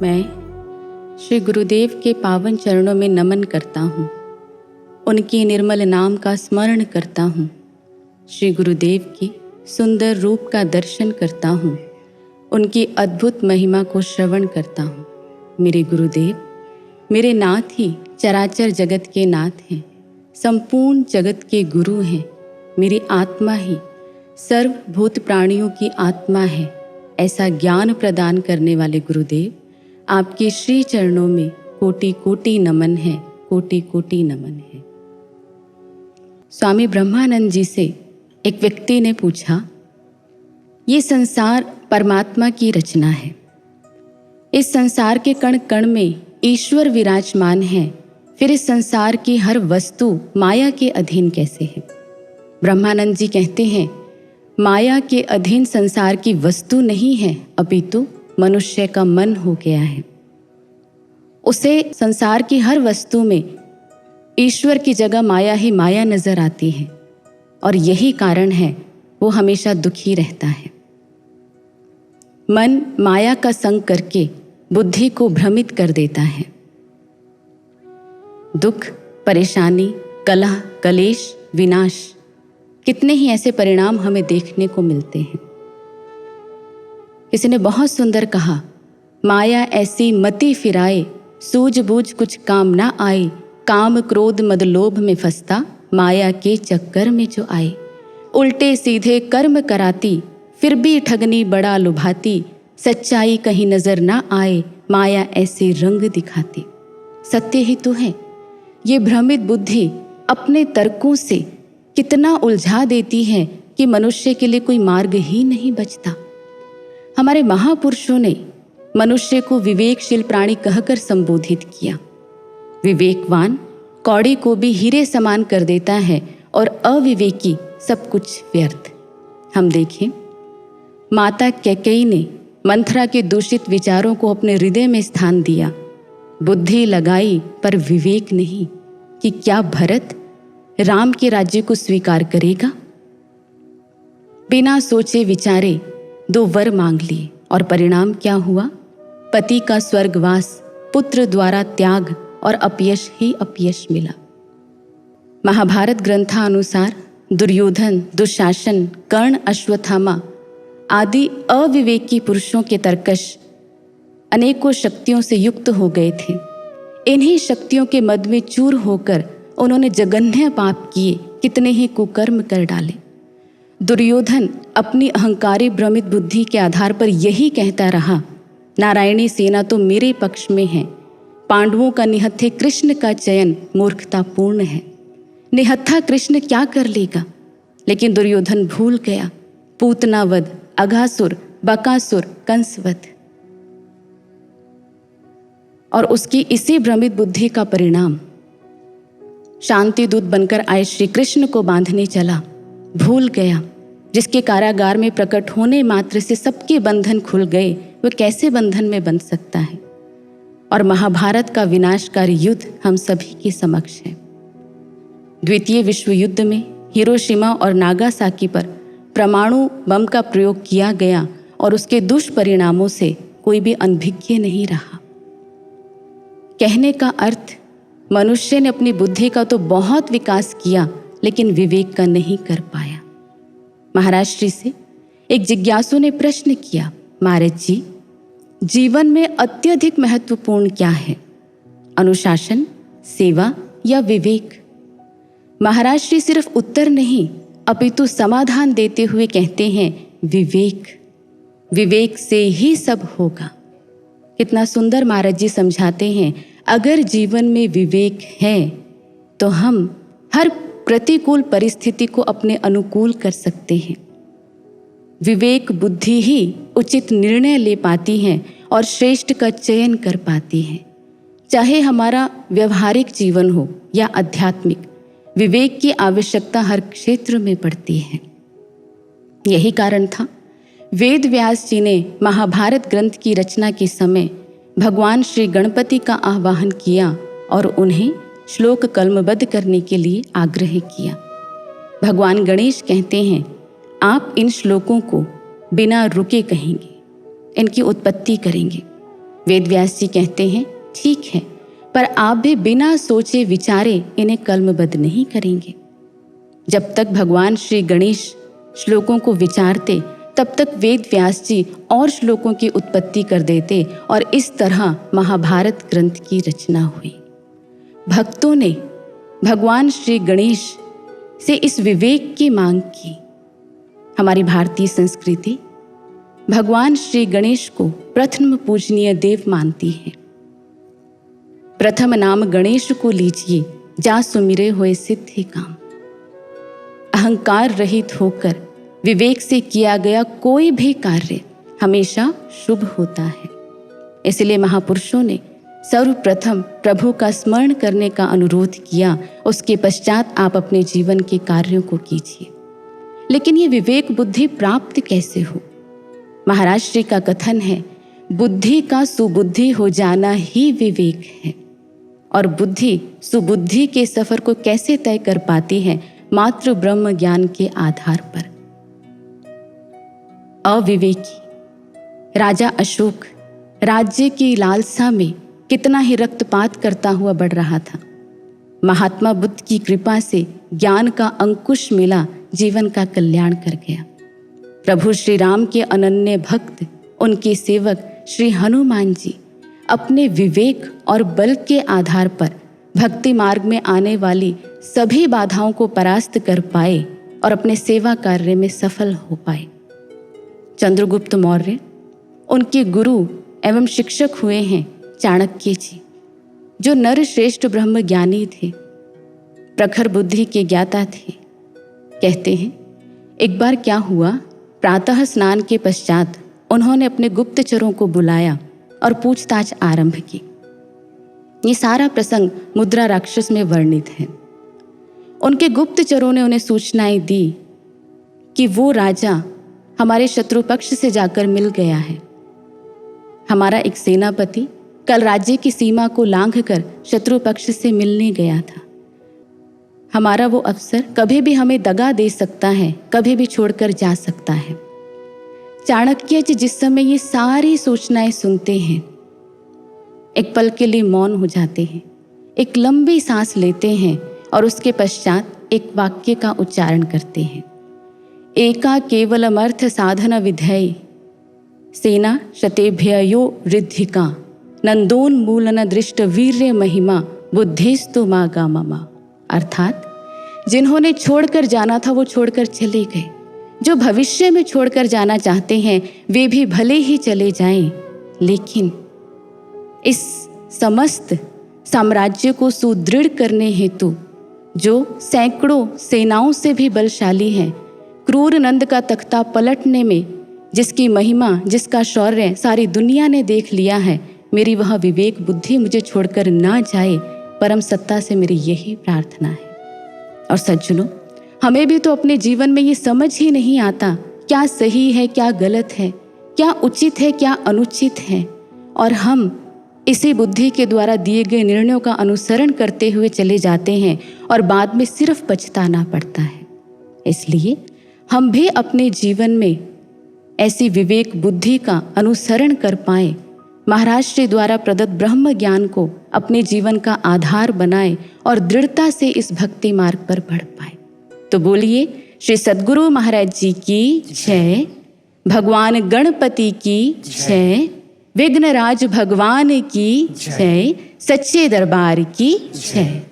मैं श्री गुरुदेव के पावन चरणों में नमन करता हूँ। उनके निर्मल नाम का स्मरण करता हूँ। श्री गुरुदेव के सुंदर रूप का दर्शन करता हूँ। उनकी अद्भुत महिमा को श्रवण करता हूँ। मेरे गुरुदेव मेरे नाथ ही चराचर जगत के नाथ हैं, संपूर्ण जगत के गुरु हैं। मेरी आत्मा ही सर्वभूत प्राणियों की आत्मा है। ऐसा ज्ञान प्रदान करने वाले गुरुदेव, आपके श्री चरणों में कोटि कोटि नमन है, कोटि कोटि नमन है। स्वामी ब्रह्मानंद जी से एक व्यक्ति ने पूछा, ये संसार परमात्मा की रचना है। इस संसार के कण कण में ईश्वर विराजमान है, फिर इस संसार की हर वस्तु माया के अधीन कैसे है? ब्रह्मानंद जी कहते हैं, माया के अधीन संसार की वस्तु नहीं है, अपितु मनुष्य का मन हो गया है। उसे संसार की हर वस्तु में ईश्वर की जगह माया ही माया नजर आती है, और यही कारण है वो हमेशा दुखी रहता है। मन माया का संग करके बुद्धि को भ्रमित कर देता है। दुख, परेशानी, कलह, कलेश, विनाश, कितने ही ऐसे परिणाम हमें देखने को मिलते हैं। किसी ने बहुत सुंदर कहा, माया ऐसी मति फिराए, सूझबूझ कुछ काम ना आए, काम क्रोध मद लोभ में फंसता, माया के चक्कर में जो आए। उल्टे सीधे कर्म कराती, फिर भी ठगनी बड़ा लुभाती, सच्चाई कहीं नजर ना आए, माया ऐसे रंग दिखाती। सत्य ही तो है, ये भ्रमित बुद्धि अपने तर्कों से कितना उलझा देती है कि मनुष्य के लिए कोई मार्ग ही नहीं बचता। हमारे महापुरुषों ने मनुष्य को विवेकशील प्राणी कहकर संबोधित किया। विवेकवान कौड़ी को भी हीरे समान कर देता है और अविवेकी सब कुछ व्यर्थ। हम देखें, माता कैकेयी ने मंथरा के दूषित विचारों को अपने हृदय में स्थान दिया। बुद्धि लगाई पर विवेक नहीं कि क्या भरत राम के राज्य को स्वीकार करेगा। बिना सोचे विचारे 2 वर मांग लिए और परिणाम क्या हुआ? पति का स्वर्गवास, पुत्र द्वारा त्याग और अपयश ही अपयश मिला। महाभारत ग्रंथानुसार दुर्योधन, दुशासन, कर्ण, अश्वत्थामा आदि अविवेकी पुरुषों के तरकश अनेकों शक्तियों से युक्त हो गए थे। इन्हीं शक्तियों के मद में चूर होकर उन्होंने जघन्य पाप किए, कितने ही कुकर्म कर डाले। दुर्योधन अपनी अहंकारी भ्रमित बुद्धि के आधार पर यही कहता रहा, नारायणी सेना तो मेरे पक्ष में है। पांडवों का निहत्थे कृष्ण का चयन मूर्खतापूर्ण है। निहत्था कृष्ण क्या कर लेगा? लेकिन दुर्योधन भूल गया, पूतनावध, अघासुर, बकासुर, कंसवध। और उसकी इसी भ्रमित बुद्धि का परिणाम शांति दूत बनकर आए श्री कृष्ण को बांधने चला। भूल गया, जिसके कारागार में प्रकट होने मात्र से सबके बंधन खुल गए, वह कैसे बंधन में बंध सकता है? और महाभारत का विनाशकारी युद्ध हम सभी के समक्ष है। द्वितीय विश्व युद्ध में हिरोशिमा और नागासाकी पर परमाणु बम का प्रयोग किया गया और उसके दुष्परिणामों से कोई भी अनभिज्ञ नहीं रहा। कहने का अर्थ, मनुष्य ने अपनी बुद्धि का तो बहुत विकास किया, लेकिन विवेक का नहीं कर पाया। महाराज से एक जिज्ञासु ने प्रश्न किया, महाराज जी, जीवन में अत्यधिक महत्वपूर्ण क्या है, अनुशासन, सेवा या विवेक? महाराज श्री सिर्फ उत्तर नहीं अपितु समाधान देते हुए कहते हैं, विवेक। विवेक से ही सब होगा। कितना सुंदर महाराज जी समझाते हैं, अगर जीवन में विवेक है तो हम हर प्रतिकूल परिस्थिति को अपने अनुकूल कर सकते हैं। विवेक बुद्धि ही उचित निर्णय ले पाती है और श्रेष्ठ का चयन कर पाती है। चाहे हमारा व्यवहारिक जीवन हो या आध्यात्मिक, विवेक की आवश्यकता हर क्षेत्र में पड़ती है। यही कारण था वेद व्यास जी ने महाभारत ग्रंथ की रचना के समय भगवान श्री गणपति का आह्वान किया और उन्हें श्लोक कलमबद्ध करने के लिए आग्रह किया। भगवान गणेश कहते हैं, आप इन श्लोकों को बिना रुके कहेंगे, इनकी उत्पत्ति करेंगे। वेदव्यास जी कहते हैं, ठीक है, पर आप भी बिना सोचे विचारे इन्हें कलमबद्ध नहीं करेंगे। जब तक भगवान श्री गणेश श्लोकों को विचारते तब तक वेद व्यास जी और श्लोकों की उत्पत्ति कर देते और इस तरह महाभारत ग्रंथ की रचना हुई। भक्तों ने भगवान श्री गणेश से इस विवेक की मांग की। हमारी भारतीय संस्कृति भगवान श्री गणेश को प्रथम पूजनीय देव मानती है। प्रथम नाम गणेश को लीजिए, जा सुमिरे होए सिद्धि काम। अहंकार रहित होकर विवेक से किया गया कोई भी कार्य हमेशा शुभ होता है। इसलिए महापुरुषों ने सर्वप्रथम प्रभु का स्मरण करने का अनुरोध किया, उसके पश्चात आप अपने जीवन के कार्यों को कीजिए। लेकिन ये विवेक बुद्धि प्राप्त कैसे हो? महाराज श्री का कथन है, बुद्धि का सुबुद्धि हो जाना ही विवेक है। और बुद्धि सुबुद्धि के सफर को कैसे तय कर पाती है? मात्र ब्रह्म ज्ञान के आधार पर। अविवेकी राजा अशोक राज्य की लालसा में कितना ही रक्तपात करता हुआ बढ़ रहा था। महात्मा बुद्ध की कृपा से ज्ञान का अंकुश मिला, जीवन का कल्याण कर गया। प्रभु श्री राम के अनन्य भक्त, उनके सेवक श्री हनुमान जी अपने विवेक और बल के आधार पर भक्ति मार्ग में आने वाली सभी बाधाओं को परास्त कर पाए और अपने सेवा कार्य में सफल हो पाए। चंद्रगुप्त मौर्य उनके गुरु एवं शिक्षक हुए हैं चाणक्य जी, जो नर श्रेष्ठ ब्रह्म ज्ञानी थे, प्रखर बुद्धि के ज्ञाता थे। कहते हैं, एक बार क्या हुआ, प्रातः स्नान के पश्चात उन्होंने अपने गुप्तचरों को बुलाया और पूछताछ आरंभ की। ये सारा प्रसंग मुद्रा राक्षस में वर्णित है। उनके गुप्तचरों ने उन्हें सूचनाएं दी कि वो राजा हमारे शत्रु पक्ष से जाकर मिल गया है। हमारा एक सेनापति कल राज्य की सीमा को लांघकर शत्रु पक्ष से मिलने गया था। हमारा वो अफसर कभी भी हमें दगा दे सकता है, कभी भी छोड़कर जा सकता है। चाणक्य जी जिस समय ये सारी सूचनाएं सुनते हैं, एक पल के लिए मौन हो जाते हैं, एक लंबी सांस लेते हैं और उसके पश्चात एक वाक्य का उच्चारण करते हैं। एका केवलमर्थ साधन विधेय सेना शतेभ्यो रिद्धिका नंदोन्मूलन दृष्ट वीर्य महिमा बुद्धिस्तु मागा ममा। अर्थात जिन्होंने छोड़कर जाना था वो छोड़कर चले गए, जो भविष्य में छोड़कर जाना चाहते हैं वे भी भले ही चले जाएं, लेकिन इस समस्त साम्राज्य को सुदृढ़ करने हेतु जो सैकड़ों सेनाओं से भी बलशाली है, क्रूर नंद का तख्ता पलटने में जिसकी महिमा, जिसका शौर्य सारी दुनिया ने देख लिया है, मेरी वह विवेक बुद्धि मुझे छोड़कर ना जाए, परम सत्ता से मेरी यही प्रार्थना है। और सज्जनों, हमें भी तो अपने जीवन में ये समझ ही नहीं आता क्या सही है, क्या गलत है, क्या उचित है, क्या अनुचित है, और हम इसी बुद्धि के द्वारा दिए गए निर्णयों का अनुसरण करते हुए चले जाते हैं और बाद में सिर्फ पछताना पड़ता है। इसलिए हम भी अपने जीवन में ऐसी विवेक बुद्धि का अनुसरण कर पाए, महाराज श्री द्वारा प्रदत्त ब्रह्म ज्ञान को अपने जीवन का आधार बनाए और दृढ़ता से इस भक्ति मार्ग पर बढ़ पाए। तो बोलिए श्री सद्गुरु महाराज जी की जय, भगवान गणपति की जय, विघ्नराज भगवान की जय, सच्चे दरबार की जय।